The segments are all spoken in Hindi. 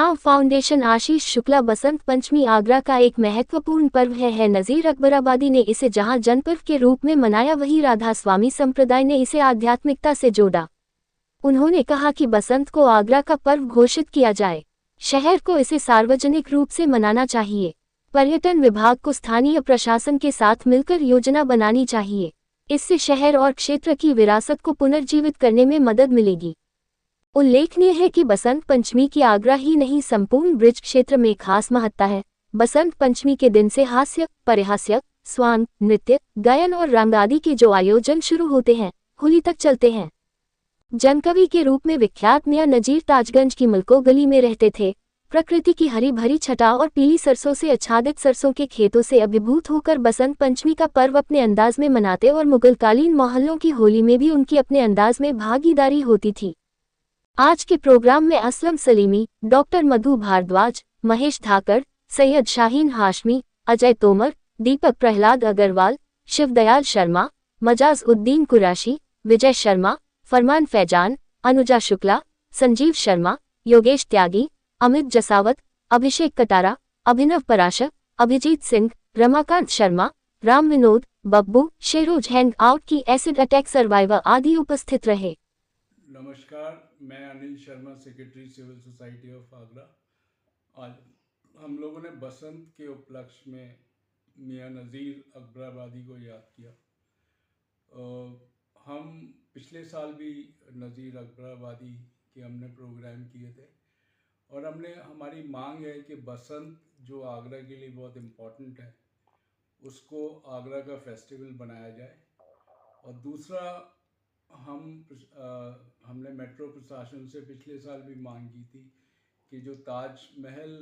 छांव फाउंडेशन। आशीष शुक्ला। बसंत पंचमी आगरा का एक महत्वपूर्ण पर्व है। नज़ीर अकबराबादी ने इसे जहां जनपर्व के रूप में मनाया, वहीं राधा स्वामी संप्रदाय ने इसे आध्यात्मिकता से जोड़ा। उन्होंने कहा कि बसंत को आगरा का पर्व घोषित किया जाए। शहर को इसे सार्वजनिक रूप से मनाना चाहिए। पर्यटन विभाग को स्थानीय प्रशासन के साथ मिलकर योजना बनानी चाहिए। इससे शहर और क्षेत्र की विरासत को पुनर्जीवित करने में मदद मिलेगी। उल्लेखनीय है कि बसंत पंचमी की आगरा ही नहीं, संपूर्ण ब्रिज क्षेत्र में खास महत्ता है। बसंत पंचमी के दिन से हास्य, परिहास्य, स्वांग, नृत्य, गायन और रंग आदि के जो आयोजन शुरू होते हैं, होली तक चलते हैं। जनकवि के रूप में विख्यात मियां नजीर ताजगंज की मलको गली में रहते थे। प्रकृति की हरी भरी छटा और पीली सरसों से आच्छादित सरसों के खेतों से अभिभूत होकर बसंत पंचमी का पर्व अपने अंदाज में मनाते और मुगलकालीन मोहल्लों की होली में भी उनकी अपने अंदाज में भागीदारी होती थी। आज के प्रोग्राम में Aslam Salimi, doctor Madhu Bhardwaj, Mahesh Dhakad, Syed Shaheen Hashmi, Ajay Tomar, Deepak Prahlad Agarwal, Shivdayal Sharma, Mazaj Uddin Qureshi, Vijay Sharma, Farman Faizan, Anuja Shukla, Sanjeev Sharma, Yogesh Tyagi, Amit Jasawat, Abhishek Katara, Abhinav Parashar, Abhijeet Singh, Ramakant Sharma, Ram Vinod, Babbu, Sheroes Hangout की एसिड अटैक सर्वाइवर आदि उपस्थित रहे। नमस्कार, मैं Anil Sharma, secretary civil society of Agra. आज हम लोगों ने बसंत के उपलक्ष्य में मियां नज़ीर अकबराबादी को याद किया। हम पिछले साल भी नज़ीर अकबराबादी के हमने प्रोग्राम किए थे और हमारी मांग है कि बसंत जो आगरा के लिए बहुत इम्पोर्टेंट है, उसको आगरा का फेस्टिवल बनाया जाए। और दूसरा, हमने मेट्रो प्रशासन से पिछले साल भी मांग की थी कि जो ताजमहल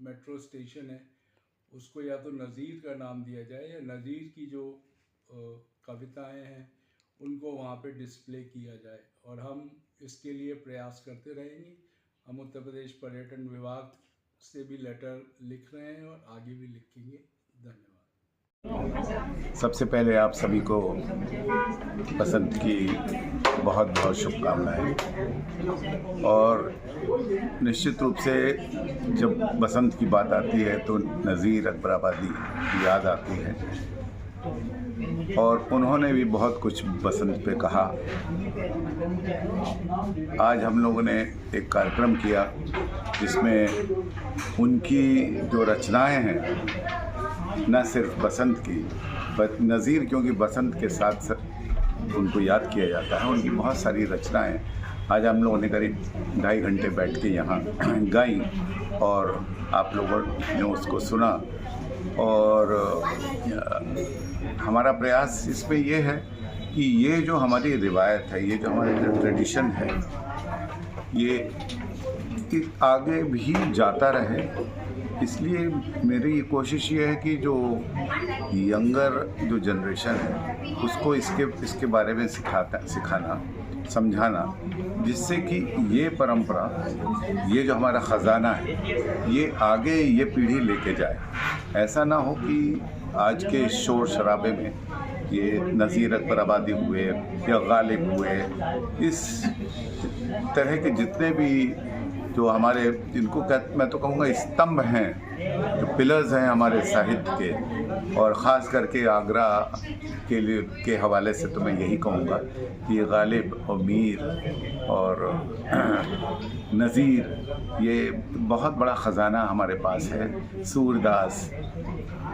मेट्रो स्टेशन है, उसको या तो नज़ीर का नाम दिया जाए या नज़ीर की जो कविताएं हैं उनको वहाँ पे डिस्प्ले किया जाए। और हम इसके लिए प्रयास करते रहेंगे। हम उत्तर प्रदेश पर्यटन विभाग से भी लेटर लिख रहे हैं और आगे भी लिखेंगे। धन्यवाद। सबसे पहले आप सभी को बसंत की बहुत बहुत शुभकामनाएं। और निश्चित रूप से जब बसंत की बात आती है तो नज़ीर अकबराबादी याद आती है और उन्होंने भी बहुत कुछ बसंत पे कहा। आज हम लोगों ने एक कार्यक्रम किया जिसमें उनकी जो रचनाएं हैं, न सिर्फ बसंत की, नज़ीर क्योंकि बसंत के साथ उनको याद किया जाता है, उनकी बहुत सारी रचनाएं आज हम लोगों ने करीब 2.5 घंटे बैठ के यहाँ गाई और आप लोगों ने उसको सुना। और हमारा प्रयास इसमें ये है कि ये जो हमारी रिवायत है, ये जो हमारी जो ट्रेडिशन है, ये आगे भी जाता रहे। इसलिए मेरी कोशिश ये है कि जो यंगर जो जनरेशन है उसको इसके बारे में सिखाना, समझाना, जिससे कि ये परंपरा, ये जो हमारा ख़जाना है, ये आगे ये पीढ़ी लेके जाए। ऐसा ना हो कि आज के शोर शराबे में ये नज़ीर अकबराबादी हुए या गालिब हुए, इस तरह के जितने भी जो हमारे, जिनको मैं तो कहूँगा स्तंभ हैं, जो पिलर्स हैं हमारे साहित्य के, और ख़ास करके आगरा के हवाले से तो मैं यही कहूँगा कि गालिब और मीर और नज़ीर, ये बहुत बड़ा ख़जाना हमारे पास है। सूरदास,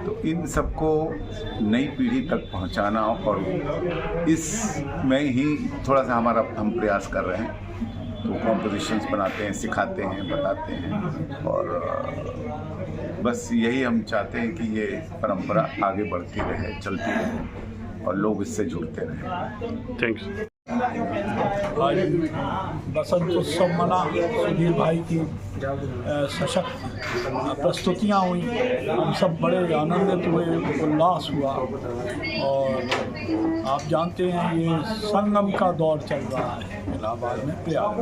तो इन सबको नई पीढ़ी तक पहुँचाना, और इसमें ही थोड़ा सा हम प्रयास कर रहे हैं। तो कॉम्पोजिशंस बनाते हैं, सिखाते हैं, बताते हैं, और बस यही हम चाहते हैं कि ये परंपरा आगे बढ़ती रहे, चलती रहे और लोग इससे जुड़ते रहें। थैंक्स। आज बसंत उत्सव मना सुधीर भाई की सशक्त प्रस्तुतियाँ हुई, हम सब बड़े आनंदित हुए, उल्लास हुआ। और आप जानते हैं ये संगम का दौर चल रहा है इलाहाबाद में, प्रयाग।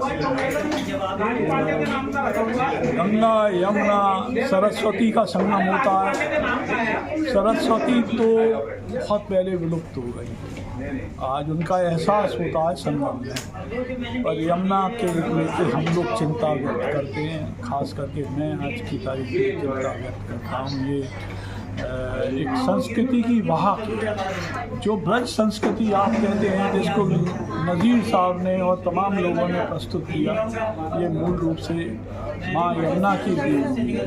गंगा यमुना सरस्वती का संगम होता है। सरस्वती तो बहुत पहले विलुप्त हो गई, आज उनका एहसास होता है संगम में। और यमुना के लेकर हम लोग चिंता व्यक्त करते हैं, खास करके मैं आज की तारीख में चिंता व्यक्त करता हूँ। ये एक संस्कृति की वाहक है, जो ब्रज संस्कृति आप कहते हैं, जिसको नज़ीर साहब ने और तमाम लोगों ने प्रस्तुत किया, ये मूल रूप से माँ यमुना की देवी है।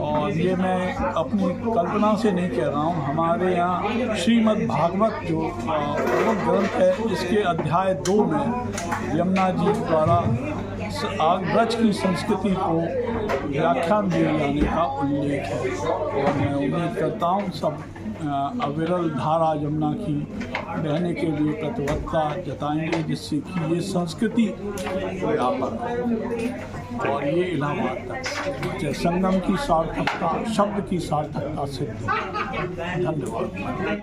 और ये मैं अपनी कल्पना से नहीं कह रहा हूँ, हमारे यहाँ श्रीमद् भागवत जो प्रमुख ग्रंथ है, इसके अध्याय 2 में यमुना जी द्वारा ब्रज की संस्कृति को व्याख्यान दिए जाने का उल्लेख है। और मैं उम्मीद करता हूँ सब अविरल धारा यमुना की रहने के लिए प्रतिबद्धता जताएंगे, जिससे कि ये संस्कृति व्यापक हो और ये इलाहाबाद तक संगम की सार्थकता, शब्द की सार्थकता सिद्ध हो। धन्यवाद।